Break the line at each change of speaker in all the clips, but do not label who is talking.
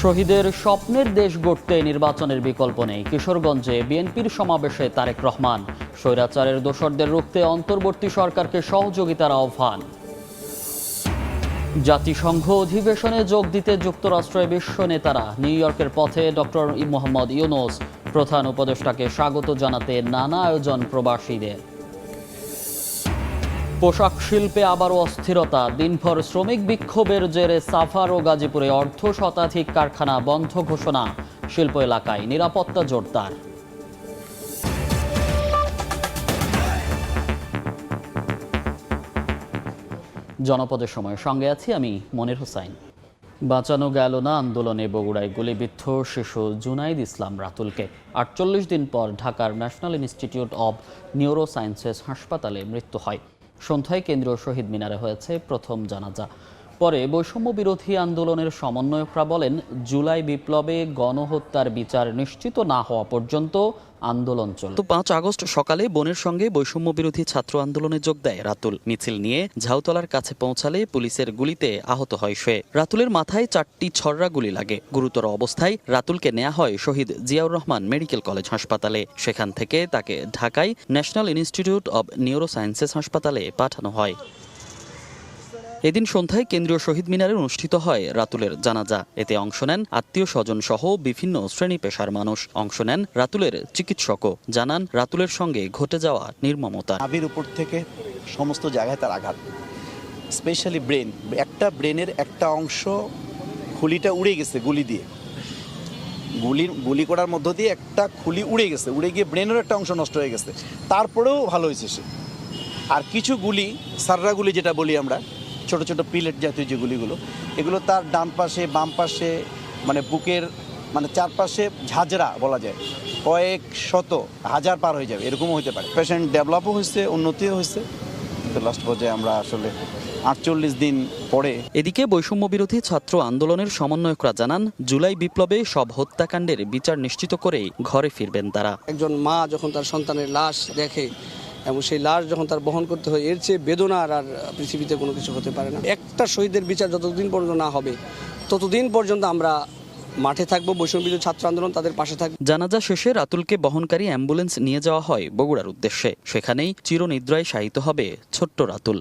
শহীদের স্বপ্নের দেশ গড়তে নির্বাচনের বিকল্প নেই। কিশোরগঞ্জে বিএনপির সমাবেশে তারেক রহমান। স্বৈরাচারের দোসরদের রুখতে অন্তর্বর্তী সরকারকে সহযোগিতার আহ্বান। জাতিসংঘ অধিবেশনে যোগ দিতে যুক্তরাষ্ট্রের বিশ্ব নেতারা। নিউ ইয়র্কের পথে ডক্টর মোহাম্মদ ইউনূস। প্রধান উপদেষ্টাকে স্বাগত জানাতে নানা আয়োজন প্রবাসীদের। পোশাক শিল্পে আবারও অস্থিরতা। দিনভর শ্রমিক বিক্ষোভের জেরে সাভার ও গাজীপুরে অর্ধশতাধিক কারখানা বন্ধ ঘোষণা। শিল্প এলাকায় নিরাপত্তা জোরদার। জনপদের সময় সঙ্গে আছি আমি মনির হোসাইন। বাঁচানো গেল না আন্দোলনে বগুড়ায় গুলিবিদ্ধ শিশু জুনাইদ ইসলাম রাতুলকে। ৪৮ দিন পর ঢাকার national institute of neuro sciences হাসপাতালে মৃত্যু হয়। সন্ধ্যায় কেন্দ্রীয় শহীদ মিনারে হয়েছে প্রথম জানাজা। পরে বৈষম্য বিরোধী আন্দোলনের সমন্বয়করা বলেন, জুলাই বিপ্লবে গণহত্যার বিচার নিশ্চিত না হওয়া পর্যন্ত আন্দোলন চলে। ৫ আগস্ট সকালে বোনের সঙ্গে বৈষম্য বিরোধী ছাত্র আন্দোলনে যোগ দেয় রাতুল। মিছিল নিয়ে ঝাউতলার কাছে পৌঁছালে পুলিশের গুলিতে আহত হয় সে। রাতুলের মাথায় ৪টি ছররা গুলি লাগে। গুরুতর অবস্থায় রাতুলকে নেওয়া হয় শহীদ জিয়াউর রহমান মেডিকেল কলেজ হাসপাতালে। সেখান থেকে তাকে ঢাকায় national institute of neuro sciences হাসপাতালে পাঠানো হয়। এদিন সন্ধ্যায় কেন্দ্রীয় শহীদ মিনারে অনুষ্ঠিত হয় রাতুলের জানাজা। এতে অংশ নেন আত্মীয় স্বজন সহ বিভিন্ন শ্রেণী পেশার মানুষ। অংশ নেন রাতুলের চিকিৎসকও। জানান রাতুলের সঙ্গে ঘটে যাওয়া নির্মমতা।
নাভির উপর থেকে সমস্ত জায়গায় তার আঘাত, স্পেশালি ব্রেন। ব্রেনের একটা অংশ খুলিটা উড়ে গেছে গুলি দিয়ে। গুলি করার মধ্য দিয়ে একটা খুলি উড়ে গেছে, উড়ে গিয়ে ব্রেনের একটা অংশ নষ্ট হয়ে গেছে। তারপরেও ভালো হয়েছে সে। আর কিছু গুলি, সাররা গুলি যেটা বলি আমরা, ছোট ছোট পিলেট জাতীয় যে গুলিগুলো, এগুলো তার ডান পাশে বাম পাশে বুকের চারপাশে ঝাঁঝরা বলা যায়, কয়েক শত হাজার পার হয়ে যাবে, এরকমও হতে পারে। পেশেন্ট ডেভেলপও হয়েছে, উন্নতিও হয়েছে, কিন্তু লাস্ট পর্যায়ে আমরা আসলে ৪৮ দিন পরে।
এদিকে বৈষম্য বিরোধী ছাত্র আন্দোলনের সমন্বয়করা জানান, জুলাই বিপ্লবে সব হত্যাকাণ্ডের বিচার নিশ্চিত করেই ঘরে ফিরবেন তারা।
একজন মা যখন তার সন্তানের লাশ দেখে এবং সেই লাশ যখন তার বহন করতে হয়, এর চেয়ে বেদনার আর পৃথিবীতে কোনো কিছু হতে পারে না। একটা শহীদের বিচার যতদিন পর্যন্ত না হবে ততদিন পর্যন্ত আমরা মাঠে থাকবো। বৈষম্য বিরোধী ছাত্র আন্দোলন তাদের পাশে থাকবে।
জানাজা শেষে রাতুলকে বহনকারী অ্যাম্বুলেন্স নিয়ে যাওয়া হয় বগুড়ার উদ্দেশ্যে। সেখানেই চিরনিদ্রায় শায়িত হবে ছোট্ট রাতুল।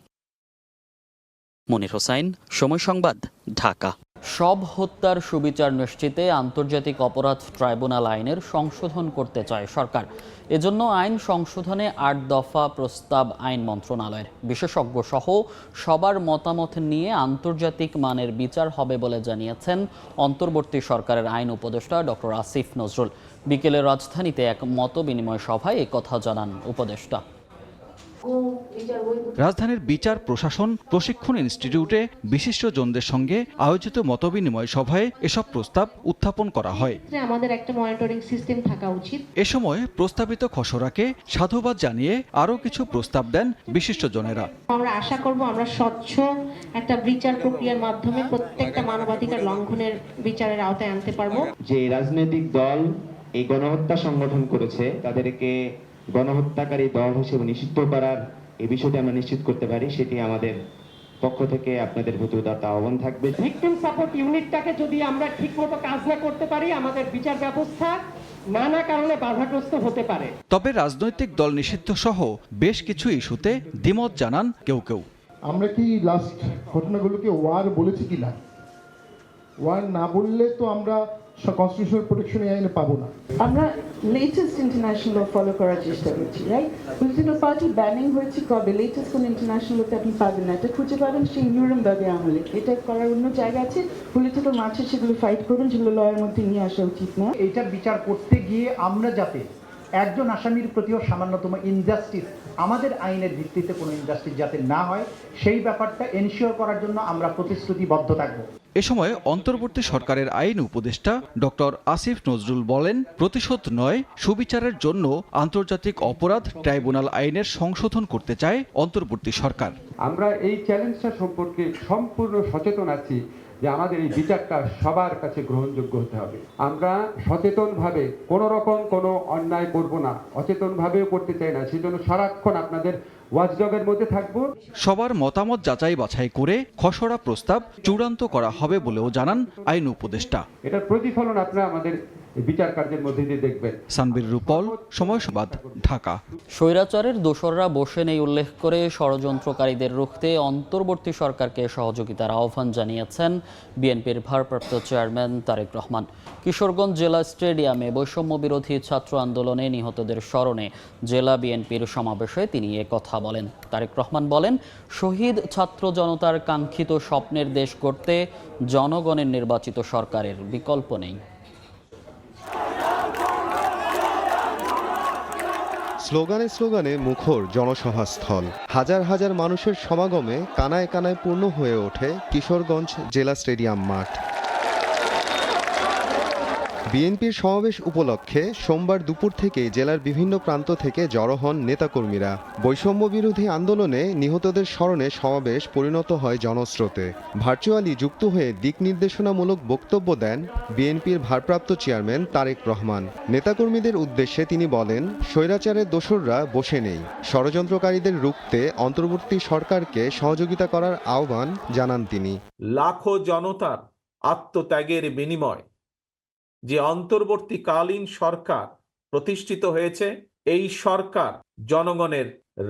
মনির হোসাইন, সময় সংবাদ, ঢাকা। সব হত্যার সুবিচার নিশ্চিতে আন্তর্জাতিক অপরাধ ট্রাইব্যুনাল আইনের সংশোধন করতে চায় সরকার। এজন্য আইন সংশোধনে ৮ দফা প্রস্তাব আইন মন্ত্রণালয়ের। বিশেষজ্ঞ সহ সবার মতামত নিয়ে আন্তর্জাতিক মানের বিচার হবে বলে জানিয়েছেন অন্তর্বর্তী সরকারের আইন উপদেষ্টা ডক্টর আসিফ নজরুল। বিকেলে রাজধানীতে এক মতবিনিময় সভায় একথা জানান উপদেষ্টা।
রাজধানীর বিচার প্রশাসন প্রশিক্ষণ ইনস্টিটিউটে বিশিষ্টজনদের সঙ্গে আয়োজিত মতবিনিময় সভায় এসব প্রস্তাব উত্থাপন করা হয়।
আমাদের একটা মনিটরিং সিস্টেম থাকা উচিত।
এ সময় প্রস্তাবিত খসড়াকে সাধুবাদ জানিয়ে আরও কিছু প্রস্তাব দেন বিশিষ্টজনেরা।
আমরা আশা করব আমরা স্বচ্ছ একটা বিচার প্রক্রিয়ার মাধ্যমে প্রত্যেকটা মানবাধিকার লঙ্ঘনের বিচারের আওতায় আনতে পারবো।
যে রাজনৈতিক দল এই গণহত্যা সংগঠন করেছে তাদেরকে গণহত্যাকারী দল হিসেবে নিষিদ্ধ করার এই বিষয়টি আমরা নিশ্চিত করতে পারি, সেটি আমাদের পক্ষ থেকে আপনাদের প্রতি উদাত্ত আহ্বান থাকবে।
ভিকটিম সাপোর্ট ইউনিটটাকে যদি আমরা ঠিকমতো কাজ না করতে পারি, আমাদের বিচার ব্যবস্থা নানা কারণে বাধাগ্রস্ত হতে পারে।
তবে রাজনৈতিক দল নিষিদ্ধ সহ বেশ কিছু ইস্যুতে দ্বিমত জানান কেউ কেউ।
আমরা কি লাস্ট ঘটনাগুলোকে ওয়ার বলেছি কি না? ওয়ার না বললে তো আমরা কনস্টিটিউশনাল প্রোটেকশন আইনে পাবো না।
আমরা লেটেস্ট ইন্টারন্যাশনাল ল ফলো করার চেষ্টা করছি, রাইট? পলিটিক্যাল পার্টি ব্যানিং হয়েছে কবে? লেটেস্ট কোন ইন্টারন্যাশনাল লতে আপনি পাবেন না। এটা খুঁজে পাবেন সেই নিউরেমবার্গে আমলে। এটা করার অন্য জায়গা আছে, পলিটিক্যাল মার্চে সেগুলো ফাইট করবেন, যেগুলো লয়ের মধ্যে নিয়ে আসা উচিত না।
এইটার বিচার করতে গিয়ে আমরা যাতে একজন আসামির প্রতিও সামান্যতম ইনজাস্টিস, আমাদের আইনের ভিত্তিতে কোনো ইনজাস্টিস যাতে না হয়, সেই ব্যাপারটা এনশিওর করার জন্য আমরা প্রতিশ্রুতিবদ্ধ থাকব।
এ সময় অন্তর্বর্তী সরকারের আইন উপদেষ্টা ডক্টর আসিফ নজরুল বলেন, প্রতিশোধ নয় সুবিচারের জন্য আন্তর্জাতিক অপরাধ ট্রাইব্যুনাল আইনের সংশোধন করতে চায় অন্তর্বর্তী সরকার।
আমরা এই চ্যালেঞ্জটা সম্পর্কে সম্পূর্ণ সচেতন আছি যে আমাদের এই বিচারটা সবার কাছে গ্রহণযোগ্য হতে হবে। আমরা সচেতনভাবে কোনো রকম কোনো অন্যায় করব না, অচেতনভাবেও করতে চাই না। সেজন্য সারাক্ষণ আপনাদের ওয়াচডগের মধ্যে থাকবো।
সবার মতামত যাচাই বাছাই করে খসড়া প্রস্তাব চূড়ান্ত করা হবে বলেও জানান আইন উপদেষ্টা।
এটার প্রতিফলন আপনারা আমাদের বিচার কার্যের মধ্যে দিয়ে দেখবেন।
সানবীর রূপল, সময় সংবাদ, ঢাকা।
স্বৈরাচারের দোসররা বসে নেই উল্লেখ করে ষড়যন্ত্রকারীদের রুখতে অন্তর্বর্তী সরকারকে সহযোগিতার আহ্বান জানিয়েছেন বিএনপির ভারপ্রাপ্ত চেয়ারম্যান তারেক রহমান। কিশোরগঞ্জ জেলা স্টেডিয়ামে বৈষম্য বিরোধী ছাত্র আন্দোলনে নিহতদের স্মরণে জেলা বিএনপির সমাবেশে তিনি কথা বলেন। তারেক রহমান বলেন, শহীদ ছাত্র জনতার কাঙ্ক্ষিত স্বপ্নের দেশ গড়তে জনগণের নির্বাচিত সরকারের বিকল্প নেই।
স্লোগানে স্লোগানে মুখর জনসভাস্থল, হাজার হাজার মানুষের সমাগমে কানায় কানায় পূর্ণ হয়ে ওঠে কিশোরগঞ্জ জেলা স্টেডিয়াম মাঠ। বিএনপির সমাবেশ উপলক্ষে সোমবার দুপুর থেকে জেলার বিভিন্ন প্রান্ত থেকে জড়ো হন নেতাকর্মীরা। বৈষম্য বিরোধী আন্দোলনে নিহতদের স্মরণে সমাবেশ পরিণত হয় জনস্রোতে। ভার্চুয়ালি যুক্ত হয়ে দিক নির্দেশনামূলক বক্তব্য দেন বিএনপির ভারপ্রাপ্ত চেয়ারম্যান তারেক রহমান। নেতাকর্মীদের উদ্দেশ্যে তিনি বলেন, স্বৈরাচারের দোসররা বসে নেই, ষড়যন্ত্রকারীদের রুখতে অন্তর্বর্তী সরকারকে সহযোগিতা করার আহ্বান জানান তিনি।
লাখো জনতার আত্মত্যাগের বিনিময় যে অন্তর্বর্তীকালীন সরকার প্রতিষ্ঠিত হয়েছে, এই সরকার জনগণের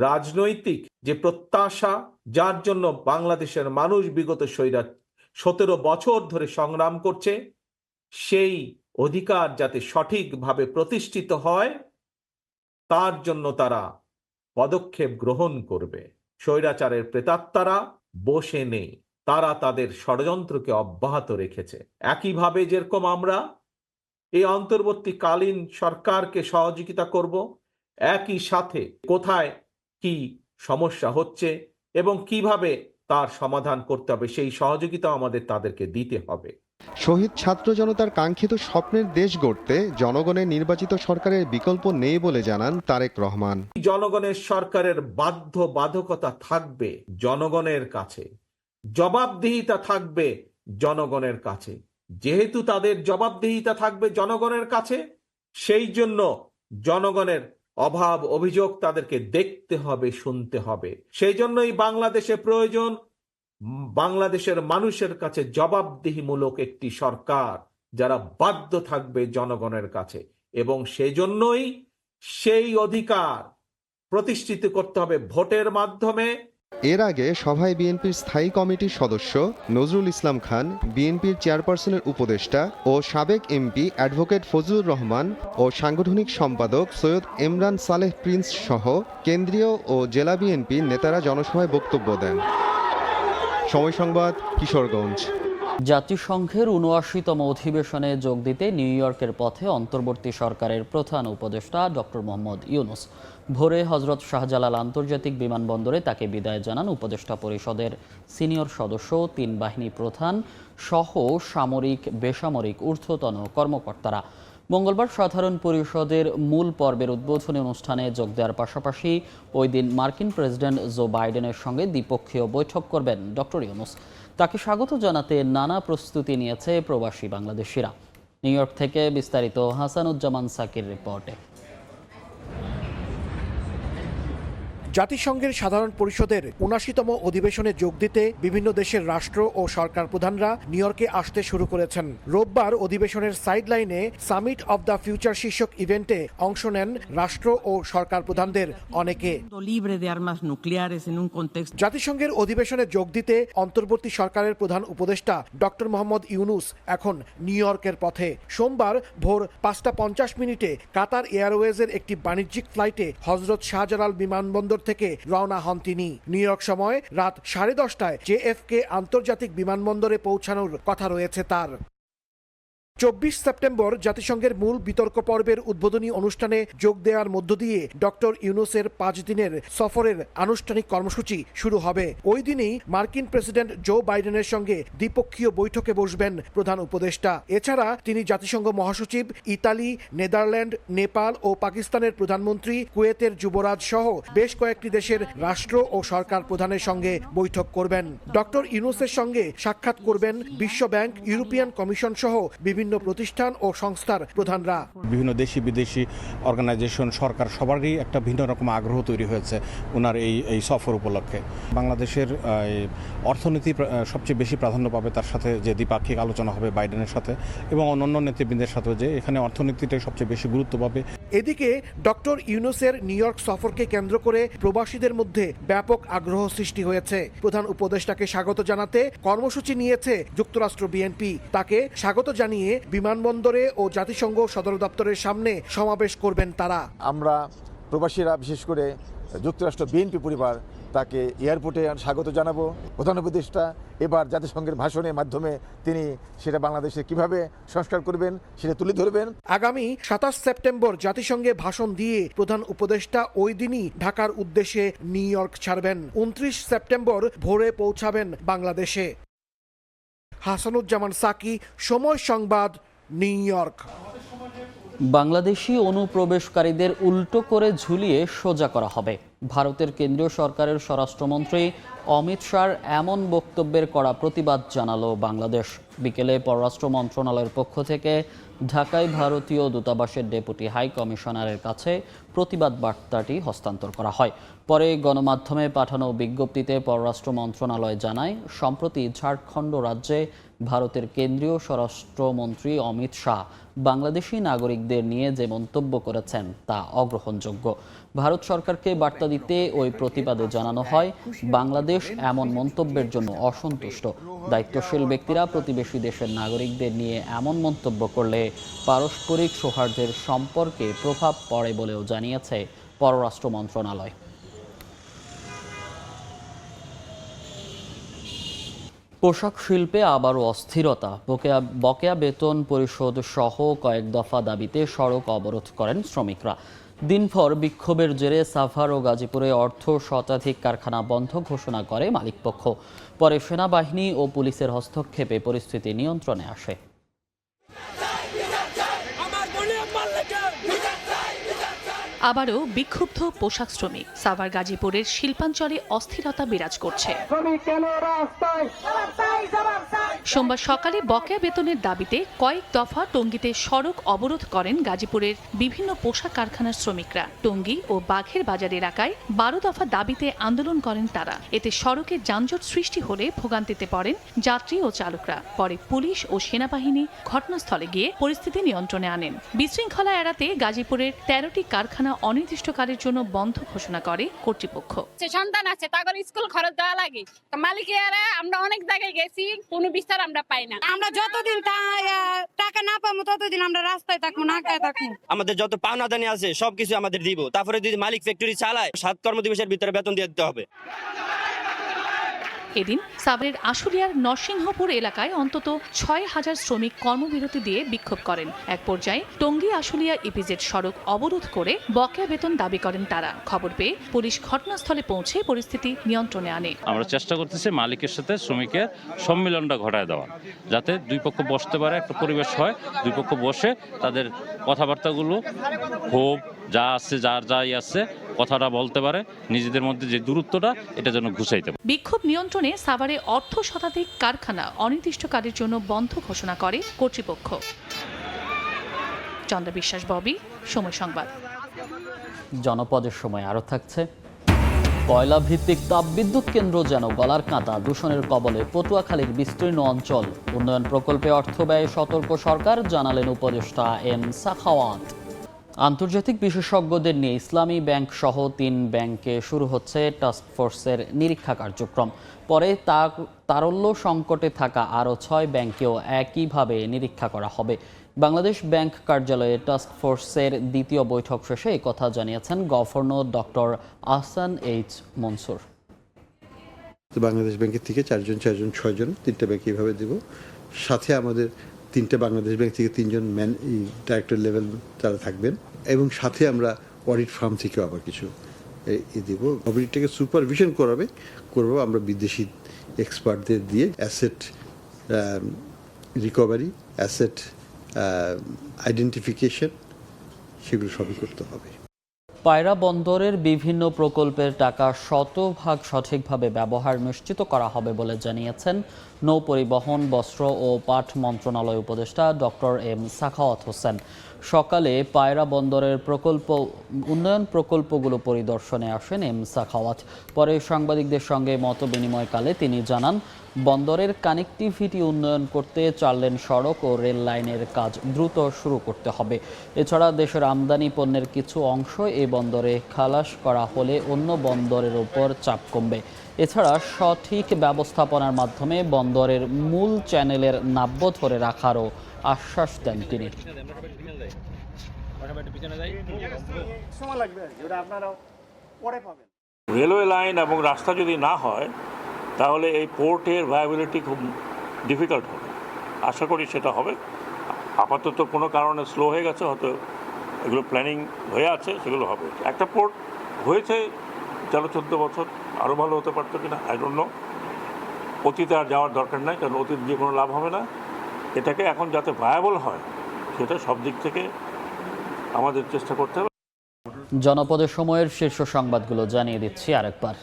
রাজনৈতিক যে প্রত্যাশা, যার জন্য বাংলাদেশের মানুষ বিগত 17 বছর ধরে সংগ্রাম করছে, সেই অধিকার যাতে সঠিকভাবে প্রতিষ্ঠিত হয় তার জন্য তারা পদক্ষেপ গ্রহণ করবে। স্বৈরাচারের প্রেতাত্মারা বসে নেই, তারা তাদের ষড়যন্ত্রকে অব্যাহত রেখেছে। একইভাবে যেরকম আমরা এই অন্তর্বর্তীকালীন সরকারকে সহযোগিতা করব, একই সাথে কোথায় কি সমস্যা হচ্ছে এবং কিভাবে তার সমাধান করতে হবে সেই সহযোগিতা আমাদের তাদেরকে দিতে হবে।
শহীদ ছাত্র জনতার কাঙ্ক্ষিত স্বপ্নের দেশ গড়তে জনগণের নির্বাচিত সরকারের বিকল্প নেই বলে জানান তারেক রহমান।
জনগণের সরকারের বাধ্যবাধকতা থাকবে জনগণের কাছে, জবাবদিহিতা থাকবে জনগণের কাছে। যেহেতু তাদের জবাবদিহিতা থাকবে জনগণের কাছে, সেই জন্য জনগণের অভাব অভিযোগ তাদেরকে দেখতে হবে, শুনতে হবে। সেই জন্যই বাংলাদেশে প্রয়োজন বাংলাদেশের মানুষের কাছে জবাবদিহিমূলক একটি সরকার, যারা বাধ্য থাকবে জনগণের কাছে, এবং সেই জন্যই সেই অধিকার প্রতিষ্ঠিত করতে হবে ভোটের মাধ্যমে।
এর আগে সভায় বিএনপির স্থায়ী কমিটির সদস্য নজরুল ইসলাম খান, বিএনপির চেয়ারপারসনের উপদেষ্টা ও সাবেক এমপি অ্যাডভোকেট ফজলুর রহমান ও সাংগঠনিক সম্পাদক সৈয়দ ইমরান সালেহ প্রিন্স সহ কেন্দ্রীয় ও জেলা বিএনপির নেতারা জনসভায় বক্তব্য দেন। সময় সংবাদ, কিশোরগঞ্জ।
জাতিসংঘের ৭৯তম অধিবেশনে যোগ দিতে নিউ ইয়র্কের পথে অন্তর্বর্তী সরকারের প্রধান উপদেষ্টা ডক্টর মোহাম্মদ ইউনূস। ভোরে হজরত শাহজালাল আন্তর্জাতিক বিমানবন্দরে তাকে বিদায় জানান উপদেষ্টা পরিষদের সিনিয়র সদস্য, ৩ বাহিনী প্রধান সহ সামরিক বেসামরিক ঊর্ধ্বতন কর্মকর্তারা। মঙ্গলবার সাধারণ পরিষদের মূল পর্বের উদ্বোধনী অনুষ্ঠানে যোগ দেওয়ার পাশাপাশি ওই দিন মার্কিন প্রেসিডেন্ট জো বাইডেনের সঙ্গে দ্বিপক্ষীয় বৈঠক করবেন ডক্টর ইউনূস। তাকে স্বাগত জানাতে নানা প্রস্তুতি নিয়েছে প্রবাসী বাংলাদেশিরা। নিউ ইয়র্ক থেকে বিস্তারিত হাসানুজ্জামান সাকির রিপোর্টে।
জাতিসংঘের সাধারণ পরিষদের ৭৯তম অধিবেশনে যোগ দিতে বিভিন্ন দেশের রাষ্ট্র ও সরকার প্রধানরা নিউ ইয়র্কে আসতে শুরু করেছেন। রোববার অধিবেশনের সাইডলাইনে সামিট অব দ্য ফিউচার শীর্ষক ইভেন্টে অংশ নেন রাষ্ট্র ও সরকার প্রধানদের অনেকে। জাতিসংঘের অধিবেশনে যোগ দিতে অন্তর্বর্তী সরকারের প্রধান উপদেষ্টা ডক্টর মোহাম্মদ ইউনূস এখন নিউ ইয়র্কের পথে। সোমবার ভোর ৫টা ৫০ কাতার এয়ারওয়েজের একটি বাণিজ্যিক ফ্লাইটে হজরত শাহজালাল বিমানবন্দর থেকে রওনা হন তিনি। নিউ ইয়র্ক সময় রাত 10:30টায় JFK আন্তর্জাতিক বিমানবন্দরে পৌঁছানোর কথা রয়েছে তার। ২৪ সেপ্টেম্বর জাতিসংঘের মূল বিতর্ক পর্বের উদ্বোধনী অনুষ্ঠানে যোগ দেওয়ার মধ্য দিয়ে ডক্টর ইউনূসের ৫ দিনের সফরের আনুষ্ঠানিক কর্মসূচি শুরু হবে। ওই দিনই মার্কিন প্রেসিডেন্ট জো বাইডেনের সঙ্গে দ্বিপক্ষীয় বৈঠকে বসবেন প্রধান উপদেষ্টা। এছাড়া তিনি জাতিসংঘ মহাসচিব, ইতালি, নেদারল্যান্ড, নেপাল ও পাকিস্তানের প্রধানমন্ত্রী, কুয়েতের যুবরাজ সহ বেশ কয়েকটি দেশের রাষ্ট্র ও সরকার প্রধানের সঙ্গে বৈঠক করবেন। ডক্টর ইউনূসের সঙ্গে সাক্ষাৎ করবেন বিশ্ব ব্যাংক, ইউরোপিয়ান কমিশন সহ বিভিন্ন বিভিন্ন প্রতিষ্ঠান ও সংস্থার প্রধানরা।
বিভিন্ন দেশি বিদেশি অর্গানাইজেশন, সরকার সবারই একটা ভিন্ন রকম আগ্রহ তৈরি হয়েছে ওনার এই সফর উপলক্ষে। বাংলাদেশের অর্থনীতি সবচেয়ে বেশি প্রাধান্য পাবে, তার সাথে যে দ্বিপাক্ষিক আলোচনা হবে বাইডেনের সাথে এবং অন্যান্য নেতৃবৃন্দের সাথে, যে এখানে অর্থনীতিটাই সবচেয়ে বেশি গুরুত্ব পাবে।
এদিকে ডক্টর ইউনূসের নিউ ইয়র্ক সফরকে কেন্দ্র করে প্রবাসীদের মধ্যে ব্যাপক আগ্রহ সৃষ্টি হয়েছে। প্রধান উপদেষ্টাকে স্বাগত জানাতে কর্মসূচি নিয়েছে যুক্তরাষ্ট্র বিএনপি। তাকে স্বাগত জানিয়ে বিমানবন্দরে ও জাতিসংঘ সদর দপ্তরের সামনে সমাবেশ করবেন তারা।
আমরা প্রবাসীরা, বিশেষ করে যুক্তরাষ্ট্র বিএনপি পরিবার, তাকে এয়ারপোর্টে স্বাগত জানাবো। প্রধান উপদেষ্টা এবার জাতিসংঘের ভাষণের মাধ্যমে তিনি সেটা বাংলাদেশে কিভাবে সংস্কার করবেন সেটা তুলে ধরবেন।
আগামী 27 সেপ্টেম্বর জাতিসংঘে ভাষণ দিয়ে প্রধান উপদেষ্টা ওই দিনই ঢাকার উদ্দেশ্যে নিউ ইয়র্ক ছাড়বেন। 29 সেপ্টেম্বর ভোরে পৌঁছাবেন বাংলাদেশে। হাসানুজ্জামান সাকি, সময় সংবাদ, নিউ ইয়র্ক।
বাংলাদেশি অনুপ্রবেশকারীদের উল্টো করে ঝুলিয়ে সোজা করা হবে। ভারতের কেন্দ্রীয় সরকারের স্বরাষ্ট্রমন্ত্রী অমিত শাহর এমন বক্তব্যের কড়া প্রতিবাদ জানালো বাংলাদেশ। বিকেলে পররাষ্ট্র মন্ত্রণালয়ের পক্ষ থেকে ঢাকায় ভারতীয় দূতাবাসের ডেপুটি হাই কমিশনারের কাছে প্রতিবাদ বার্তাটি হস্তান্তর করা হয়। পরে গণমাধ্যমে পাঠানো বিজ্ঞপ্তিতে পররাষ্ট্র মন্ত্রণালয় জানায়, সম্প্রতি ঝাড়খণ্ড রাজ্যে ভারতের কেন্দ্রীয় স্বরাষ্ট্রমন্ত্রী অমিত শাহ বাংলাদেশি নাগরিকদের নিয়ে যে মন্তব্য করেছেন তা অগ্রহণযোগ্য। ভারত সরকারকে বার্তা দিতে ওই প্রতিবাদে জানানো হয়, বাংলাদেশ এমন মন্তব্যের জন্য অসন্তুষ্ট। দায়িত্বশীল ব্যক্তিরা প্রতিবেশী দেশের নাগরিকদের নিয়ে এমন মন্তব্য করলে পারস্পরিক সৌহার্দ্যের সম্পর্কে প্রভাব পড়ে বলেও জানিয়েছে পররাষ্ট্র মন্ত্রণালয়। পোশাক শিল্পে আবারও অস্থিরতা। বকেয়া বেতন পরিশোধ সহ কয়েক দফা দাবিতে সড়ক অবরোধ করেন শ্রমিকরা। দিনভর বিক্ষোভের জেরে সাভার ও গাজীপুরে অর্ধ শতাধিক কারখানা বন্ধ ঘোষণা করে মালিকপক্ষ। পরে সেনাবাহিনী ও পুলিশের হস্তক্ষেপে পরিস্থিতি নিয়ন্ত্রণে আসে।
আবারও বিক্ষুব্ধ পোশাক শ্রমিক। সাভার গাজীপুরের শিল্পাঞ্চলে অস্থিরতা বিরাজ করছে। সোমবার সকালে বকেয়া বেতনের দাবিতে কয়েক দফা টঙ্গীতে সড়ক অবরোধ করেন গাজীপুরের বিভিন্ন পোশাক কারখানার শ্রমিকরা। টঙ্গী ও বাঘের বাজার এলাকায় 12 দফা দাবিতে আন্দোলন করেন তারা। এতে সড়কে যানজট সৃষ্টি হলে ভোগান্তিতে পড়েন যাত্রী ও চালকরা। পরে পুলিশ ও সেনাবাহিনী ঘটনাস্থলে গিয়ে পরিস্থিতি নিয়ন্ত্রণে আনেন। বিশৃঙ্খলা এড়াতে গাজীপুরের 13টি কারখানা অনির্দিষ্টকালের জন্য বন্ধ ঘোষণা করে কর্তৃপক্ষ।
সন্তান আছে, তাদের স্কুল খরচ দেওয়া লাগে। মালিকেরা আমরা অনেক জায়গায় গেছি, কোনো বিস্তার আমরা পাই না। আমরা যতদিন টাকা না পাবো ততদিন আমরা রাস্তায় থাকবো, না খায় থাকবো।
আমাদের যত পাওনা দানি আছে সবকিছু আমাদের দিব। তারপরে যদি মালিক ফ্যাক্টরি চালায় 7 কর্মদিবসের ভিতরে বেতন দিয়ে দিতে হবে।
এদিন সাভারের আশুলিয়ার নরসিংহপুর এলাকায় অন্তত 6,000 শ্রমিক কর্মবিরতি দিয়ে বিক্ষোভ করেন। এক পর্যায়ে টঙ্গী আশুলিয়া ইপিজেড সড়ক অবরোধ করে বকেয়া বেতন দাবি করেন তারা। খবর পেয়ে পুলিশ ঘটনাস্থলে পৌঁছে পরিস্থিতি নিয়ন্ত্রণে আনে।
আমরা চেষ্টা করতেছি মালিকের সাথে শ্রমিকের সম্মিলনটা ঘটায় দেওয়া, যাতে দুই পক্ষ বসতে পারে, একটা পরিবেশ হয়, দুই পক্ষ বসে তাদের কথাবার্তাগুলো ক্ষোভ যা আছে, যার যাই আছে কথাটা বলতে পারে, নিজেদের মধ্যে যে দূরত্বটা এটা যেন ঘুচাইতে পারে।
বিক্ষোভ নিয়ন্ত্রণে সাভারে অর্ধ শতাধিক কারখানা অনির্দিষ্টকালের জন্য বন্ধ ঘোষণা করে কর্তৃপক্ষ। চন্দ্র বিশ্বাস, ববি, সময় সংবাদ।
জনপদের সময় আরও থাকছে। কয়লা ভিত্তিক তাপবিদ্যুৎ কেন্দ্র যেন গলার কাঁটা। দূষণের কবলে পটুয়াখালীর বিস্তীর্ণ অঞ্চল। উন্নয়ন প্রকল্পে অর্থ ব্যয়ে সতর্ক সরকার, জানালেন উপদেষ্টা এম সাখাওয়াত। আন্তর্জাতিক বিশেষজ্ঞদের নিয়ে ইসলামী ব্যাংক সহ 3 ব্যাংকে শুরু হচ্ছে টাস্কফোর্সের নিরীক্ষা কার্যক্রম। পরে তারল্য সংকটে থাকা আরও 6 ব্যাংকেও একইভাবে নিরীক্ষা করা হবে। বাংলাদেশ ব্যাংক কার্যালয়ে টাস্কফোর্সের দ্বিতীয় বৈঠক শেষে এই কথা জানিয়েছেন governor doctor Ahsan H Mansur.
Bangladesh ব্যাংকের থেকে 4 জন 6 জন 3টে ব্যাংক এইভাবে দেব। সাথে আমাদের 3টে বাংলাদেশ ব্যাংক থেকে 3 জন ডাইরেক্টর লেভেল তারা থাকবেন, এবং সাথে আমরা অডিট ফার্ম থেকেও আবার কিছু দেব। অডিটটাকে সুপারভিশন করবো আমরা বিদেশি এক্সপার্টদের দিয়ে। অ্যাসেট রিকভারি, অ্যাসেট আইডেন্টিফিকেশন, সেগুলো সবই করতে হবে।
পায়রা বন্দরের বিভিন্ন প্রকল্পের টাকা 100% সঠিকভাবে ব্যবহার নিশ্চিত করা হবে বলে জানিয়েছেন নৌপরিবহন, বস্ত্র ও পাট মন্ত্রণালয় উপদেষ্টা ডক্টর এম সাখাওয়াত হোসেন। সকালে পায়রা বন্দরের উন্নয়ন প্রকল্পগুলো পরিদর্শনে আসেন এম সাখাওয়াত। পরে সাংবাদিকদের সঙ্গে মত বিনিময়কালে তিনি জানান, বন্দরের কানেক্টিভিটি উন্নয়ন করতে 4 লেন সড়ক ও রেল লাইনের কাজ দ্রুত শুরু করতে হবে। এছাড়া দেশের আমদানি পণ্যের কিছু অংশ এই বন্দরে খালাস করা হলে অন্য বন্দরের উপর চাপ কমবে। এছাড়া সঠিক ব্যবস্থাপনার মাধ্যমে বন্দরের মূল চ্যানেলের নাব্য ধরে রাখারও আশ্বাস দেন তিনি।
রেলওয়ে লাইন এবং রাস্তা যদি না হয় তাহলে এই পোর্টের ভায়াবিলিটি খুব ডিফিকাল্ট হবে। আশা করি সেটা হবে। আপাতত কোনো কারণে স্লো হয়ে গেছে, হয়তো এগুলো প্ল্যানিং হয়ে আছে, সেগুলো হবে। একটা পোর্ট হয়েছে 14 বছর, আরও ভালো হতে পারতো কিনা আই ডোন্ট নো। অতীতে আর যাওয়ার দরকার নাই, কারণ অতীত দিয়ে কোনো লাভ হবে না। এটাকে এখন যাতে ভায়াবল হয় সেটা সব দিক থেকে আমাদের চেষ্টা করতে হবে।
জনপদের সময়ের শীর্ষ সংবাদগুলো জানিয়ে দিচ্ছি আরেকবার।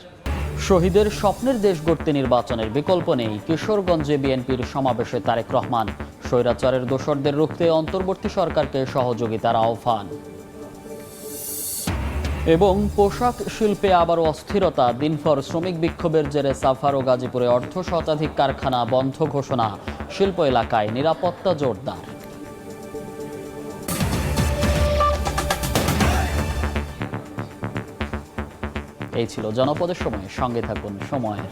শহীদের স্বপ্নের দেশ গড়তে নির্বাচনের বিকল্প নেই, কিশোরগঞ্জে বিএনপির সমাবেশে তারেক রহমান। স্বৈরাচারের দোসরদের রুখতে অন্তর্বর্তী সরকারকে সহযোগিতার আহ্বান। এবং পোশাক শিল্পে আবারও অস্থিরতা, দিনভর শ্রমিক বিক্ষোভের জেরে সাভার ও গাজীপুরে 1/2 শতাধিক কারখানা বন্ধ ঘোষণা। শিল্প এলাকায় নিরাপত্তা জোরদার। এই ছিল জনপদের সময়। সঙ্গে থাকুন সময়ের।